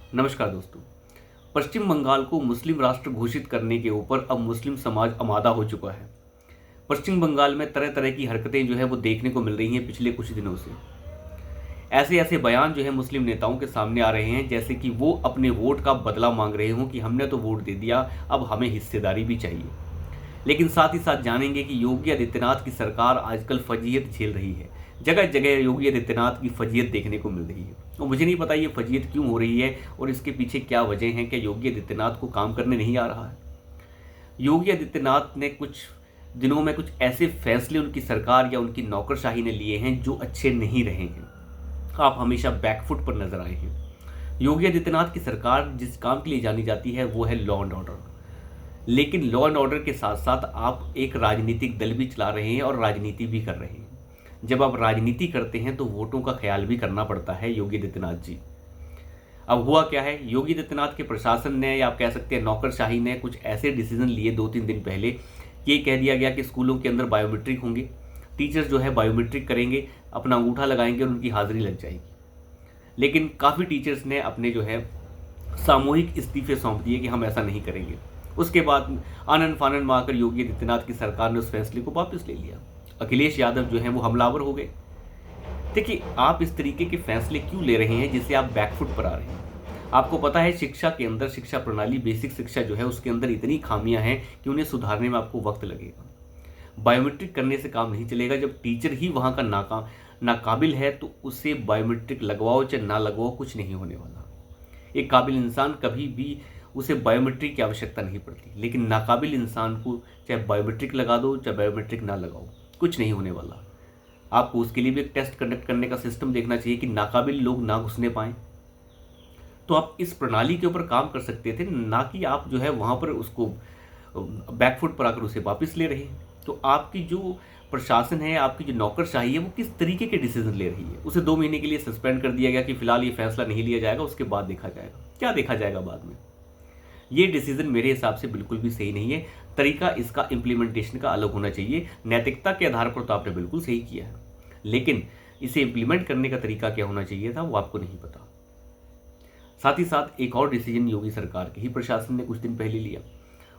नमस्कार दोस्तों। पश्चिम बंगाल को मुस्लिम राष्ट्र घोषित करने के ऊपर अब मुस्लिम समाज आमादा हो चुका है। पश्चिम बंगाल में तरह तरह की हरकतें जो है वो देखने को मिल रही हैं पिछले कुछ दिनों से। ऐसे ऐसे बयान जो है मुस्लिम नेताओं के सामने आ रहे हैं जैसे कि वो अपने वोट का बदला मांग रहे हों कि हमने तो वोट दे दिया, अब हमें हिस्सेदारी भी चाहिए। लेकिन साथ ही साथ जानेंगे कि योगी आदित्यनाथ की सरकार आजकल फजीहत झेल रही है। जगह जगह योगी आदित्यनाथ की फजीहत देखने को मिल रही है और मुझे नहीं पता ये फजीहत क्यों हो रही है और इसके पीछे क्या वजह है। क्या योगी आदित्यनाथ को काम करने नहीं आ रहा है? योगी आदित्यनाथ ने कुछ दिनों में कुछ ऐसे फैसले उनकी सरकार या उनकी नौकरशाही ने लिए हैं जो अच्छे नहीं रहे हैं। आप हमेशा बैकफुट पर नजर आए हैं। योगी आदित्यनाथ की सरकार जिस काम के लिए जानी जाती है वो है लॉ एंड ऑर्डर। लेकिन लॉ एंड ऑर्डर के साथ साथ आप एक राजनीतिक दल भी चला रहे हैं और राजनीति भी कर रहे हैं। जब आप राजनीति करते हैं तो वोटों का ख्याल भी करना पड़ता है योगी आदित्यनाथ जी। अब हुआ क्या है, योगी आदित्यनाथ के प्रशासन ने या आप कह सकते हैं नौकरशाही ने कुछ ऐसे डिसीजन लिए 2-3 दिन पहले। ये कह दिया गया कि स्कूलों के अंदर बायोमेट्रिक होंगे, टीचर्स जो है बायोमेट्रिक करेंगे, अपना अंगूठा लगाएंगे और उनकी हाजिरी लग जाएगी। लेकिन काफ़ी टीचर्स ने अपने जो है सामूहिक इस्तीफे सौंप दिए कि हम ऐसा नहीं करेंगे। उसके बाद आनन फानन में आकर योगी आदित्यनाथ की सरकार ने उस फैसले को वापस ले लिया। अखिलेश यादव जो हैं वो हमलावर हो गए। देखिए, आप इस तरीके के फैसले क्यों ले रहे हैं जिससे आप बैकफुट पर आ रहे हैं? आपको पता है शिक्षा के अंदर, शिक्षा प्रणाली, बेसिक शिक्षा जो है उसके अंदर इतनी खामियां हैं कि उन्हें सुधारने में आपको वक्त लगेगा। बायोमेट्रिक करने से काम नहीं चलेगा। जब टीचर ही वहाँ का नाकाबिल है तो उसे बायोमेट्रिक लगवाओ चाहे ना लगवाओ, कुछ नहीं होने वाला। एक काबिल इंसान कभी भी उसे बायोमेट्रिक की आवश्यकता नहीं पड़ती, लेकिन नाकाबिल इंसान को चाहे बायोमेट्रिक लगा दो चाहे बायोमेट्रिक ना लगाओ, कुछ नहीं होने वाला। आपको उसके लिए भी एक टेस्ट कंडक्ट करने का सिस्टम देखना चाहिए कि नाकाबिल लोग ना घुसने पाएँ। तो आप इस प्रणाली के ऊपर काम कर सकते थे, ना कि आप जो है वहाँ पर उसको बैकफुट पर आकर उसे वापस ले रहे हैं। तो आपकी जो प्रशासन है, आपकी जो नौकरशाही है, वो किस तरीके के डिसीजन ले रही है। उसे 2 महीने के लिए सस्पेंड कर दिया गया कि फिलहाल ये फैसला नहीं लिया जाएगा, उसके बाद देखा जाएगा। क्या देखा जाएगा बाद में? ये डिसीजन मेरे हिसाब से बिल्कुल भी सही नहीं है। तरीका इसका इम्प्लीमेंटेशन का अलग होना चाहिए। नैतिकता के आधार पर तो आपने बिल्कुल सही किया है, लेकिन इसे इम्प्लीमेंट करने का तरीका क्या होना चाहिए था वो आपको नहीं पता। साथ ही साथ एक और डिसीजन योगी सरकार के ही प्रशासन ने कुछ दिन पहले लिया,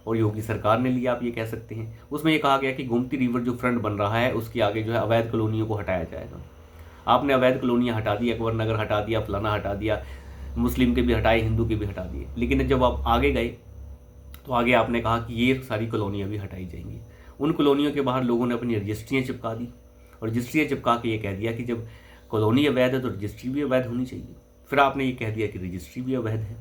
और योगी सरकार ने लिया आप ये कह सकते हैं। उसमें ये कहा गया कि गोमती रिवर जो फ्रंट बन रहा है उसके आगे जो है अवैध कॉलोनियों को हटाया जाएगा। आपने अवैध कॉलोनियाँ हटा दी, अकबर नगर हटा दिया, फलाना हटा दिया, मुस्लिम के भी हटाए, हिंदू के भी हटा दिए। लेकिन जब आप आगे गए तो आगे आपने कहा कि ये सारी कॉलोनियाँ भी हटाई जाएंगी। उन कॉलोनियों के बाहर लोगों ने अपनी रजिस्ट्रियाँ चिपका दी, और रजिस्ट्रियाँ चिपका के ये कह दिया कि जब कॉलोनी अवैध है तो रजिस्ट्री भी अवैध होनी चाहिए। फिर आपने ये कह दिया कि रजिस्ट्री भी अवैध है।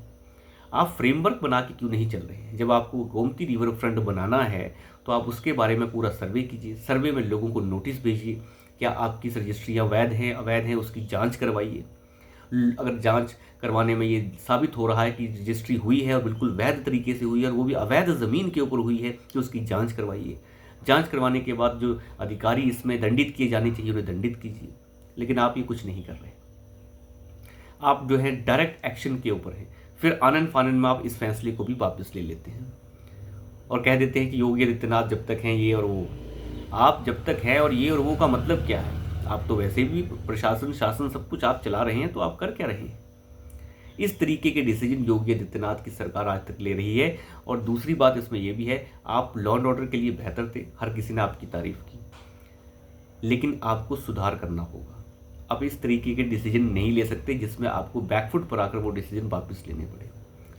आप फ्रेमवर्क बना के क्यों नहीं चल रहे हैं? जब आपको गोमती रिवर फ्रंट बनाना है तो आप उसके बारे में पूरा सर्वे कीजिए। सर्वे में लोगों को नोटिस भेजिए, क्या आपकी रजिस्ट्रियाँ वैध हैं अवैध हैं, उसकी जांच करवाइए। अगर जांच करवाने में ये साबित हो रहा है कि रजिस्ट्री हुई है और बिल्कुल वैध तरीके से हुई है और वो भी अवैध ज़मीन के ऊपर हुई है, कि उसकी जांच करवाइए। जांच करवाने के बाद जो अधिकारी इसमें दंडित किए जाने चाहिए उन्हें दंडित कीजिए। लेकिन आप ये कुछ नहीं कर रहे। आप जो है डायरेक्ट एक्शन के ऊपर है। फिर आनंद फानन में आप इस फैसले को भी वापस ले लेते हैं और कह देते हैं कि योगी आदित्यनाथ जब तक हैं ये और वो। आप जब तक हैं और ये और वो का मतलब क्या है? आप तो वैसे भी प्रशासन, शासन सब कुछ आप चला रहे हैं, तो आप कर क्या रहे हैं? इस तरीके के डिसीजन योगी आदित्यनाथ की सरकार आज तक ले रही है। और दूसरी बात इसमें यह भी है, आप लॉ एंड ऑर्डर के लिए बेहतर थे, हर किसी ने आपकी तारीफ की, लेकिन आपको सुधार करना होगा। आप इस तरीके के डिसीजन नहीं ले सकते जिसमें आपको बैकफुट पर आकर वो डिसीजन वापस लेने पड़े।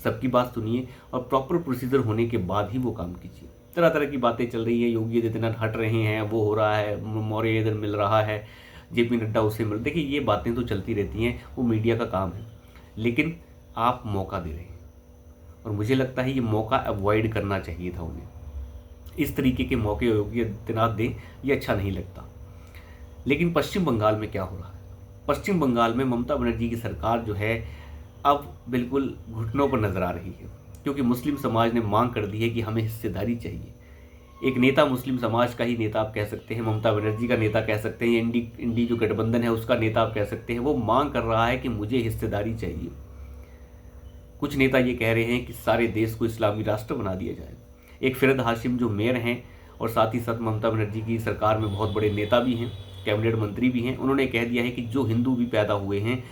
सबकी बात सुनिए और प्रॉपर प्रोसीजर होने के बाद ही वो काम कीजिए। तरह तरह की बातें चल रही है, योगी आदित्यनाथ हट रहे हैं, वो हो रहा है, मौर्य इधर मिल रहा है, जेपी नड्डा उससे मिल। देखिए, ये बातें तो चलती रहती हैं, वो मीडिया का काम है, लेकिन आप मौका दे रहे हैं और मुझे लगता है ये मौका अवॉइड करना चाहिए था उन्हें। इस तरीके के मौके योगी आदित्यनाथ दें, ये अच्छा नहीं लगता। लेकिन पश्चिम बंगाल में क्या हो रहा है? पश्चिम बंगाल में ममता बनर्जी की सरकार जो है अब बिल्कुल घुटनों पर नजर आ रही है, क्योंकि मुस्लिम समाज ने मांग कर दी है कि हमें हिस्सेदारी चाहिए। एक नेता, मुस्लिम समाज का ही नेता आप कह सकते हैं, ममता बनर्जी का नेता कह सकते हैं, इंडी जो गठबंधन है उसका नेता आप कह सकते हैं, वो मांग कर रहा है कि मुझे हिस्सेदारी चाहिए। कुछ नेता ये कह रहे हैं कि सारे देश को इस्लामी राष्ट्र बना दिया जाए। एक फिरद हाशिम जो मेयर हैं और साथ ही साथ ममता बनर्जी की सरकार में बहुत बड़े नेता भी हैं, कैबिनेट मंत्री भी हैं, उन्होंने कह दिया है कि जो हिंदू भी पैदा हुए हैं,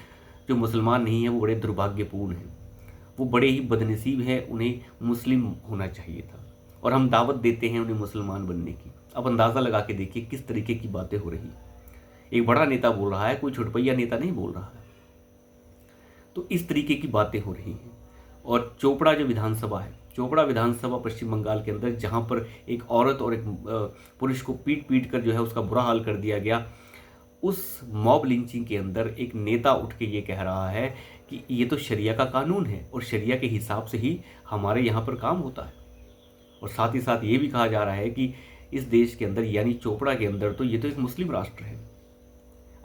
जो मुसलमान नहीं हैं, वो बड़े दुर्भाग्यपूर्ण हैं। वो बड़े ही बदनसीब हैं, उन्हें मुस्लिम होना चाहिए था और हम दावत देते हैं उन्हें मुसलमान बनने की। अब अंदाज़ा लगा के देखिए किस तरीके की बातें हो रही। एक बड़ा नेता बोल रहा है, कोई छुटपैया नेता नहीं बोल रहा है। तो इस तरीके की बातें हो रही हैं। और चोपड़ा जो विधानसभा है, चोपड़ा विधानसभा पश्चिम बंगाल के अंदर, जहाँ पर एक औरत और एक पुरुष को पीट पीट कर जो है उसका बुरा हाल कर दिया गया, उस मॉब लिंचिंग के अंदर एक नेता उठ के ये कह रहा है कि ये तो शरिया का कानून है और शरिया के हिसाब से ही हमारे यहाँ पर काम होता है। और साथ ही साथ ये भी कहा जा रहा है कि इस देश के अंदर यानी चोपड़ा के अंदर तो ये तो एक मुस्लिम राष्ट्र है।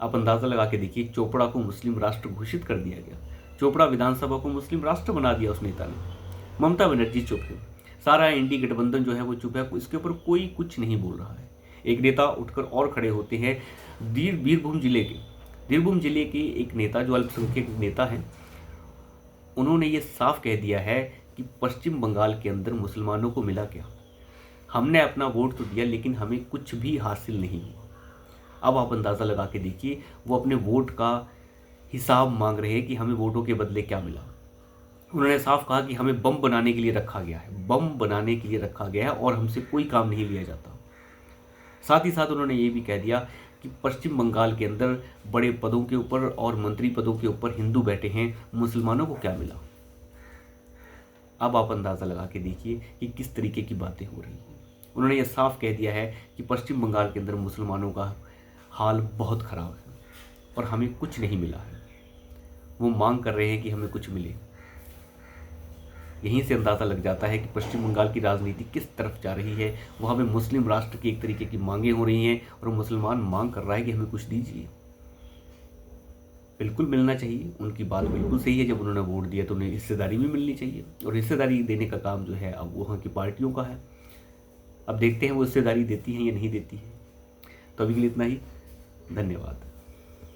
आप अंदाज़ा लगा के देखिए, चोपड़ा को मुस्लिम राष्ट्र घोषित कर दिया गया, चोपड़ा विधानसभा को मुस्लिम राष्ट्र बना दिया उस नेता ने। ममता बनर्जी चुप है, सारा इंडी गठबंधन जो है वो चुप है, इसके ऊपर कोई कुछ नहीं बोल रहा है। एक नेता उठकर और खड़े होते हैं, बीरभूम जिले के एक नेता जो अल्पसंख्यक नेता हैं, उन्होंने ये साफ कह दिया है कि पश्चिम बंगाल के अंदर मुसलमानों को मिला क्या, हमने अपना वोट तो दिया लेकिन हमें कुछ भी हासिल नहीं हुआ। अब आप अंदाज़ा लगा के देखिए, वो अपने वोट का हिसाब मांग रहे हैं कि हमें वोटों के बदले क्या मिला। उन्होंने साफ कहा कि हमें बम बनाने के लिए रखा गया है, बम बनाने के लिए रखा गया है और हमसे कोई काम नहीं लिया जाता। साथ ही साथ उन्होंने ये भी कह दिया कि पश्चिम बंगाल के अंदर बड़े पदों के ऊपर और मंत्री पदों के ऊपर हिंदू बैठे हैं, मुसलमानों को क्या मिला। अब आप अंदाज़ा लगा के देखिए कि किस तरीके की बातें हो रही हैं। उन्होंने ये साफ कह दिया है कि पश्चिम बंगाल के अंदर मुसलमानों का हाल बहुत ख़राब है और हमें कुछ नहीं मिला है। वो मांग कर रहे हैं कि हमें कुछ मिले। यहीं से अंदाज़ा लग जाता है कि पश्चिम बंगाल की राजनीति किस तरफ जा रही है। वहाँ पे मुस्लिम राष्ट्र की एक तरीके की मांगें हो रही हैं और मुसलमान मांग कर रहा है कि हमें कुछ दीजिए। बिल्कुल मिलना चाहिए, उनकी बात बिल्कुल सही है। जब उन्होंने वोट दिया तो उन्हें हिस्सेदारी भी मिलनी चाहिए और हिस्सेदारी देने का काम जो है अब वहाँ की पार्टियों का है। अब देखते हैं वो हिस्सेदारी देती हैं या नहीं देती है। तो अभी के लिए इतना ही, धन्यवाद।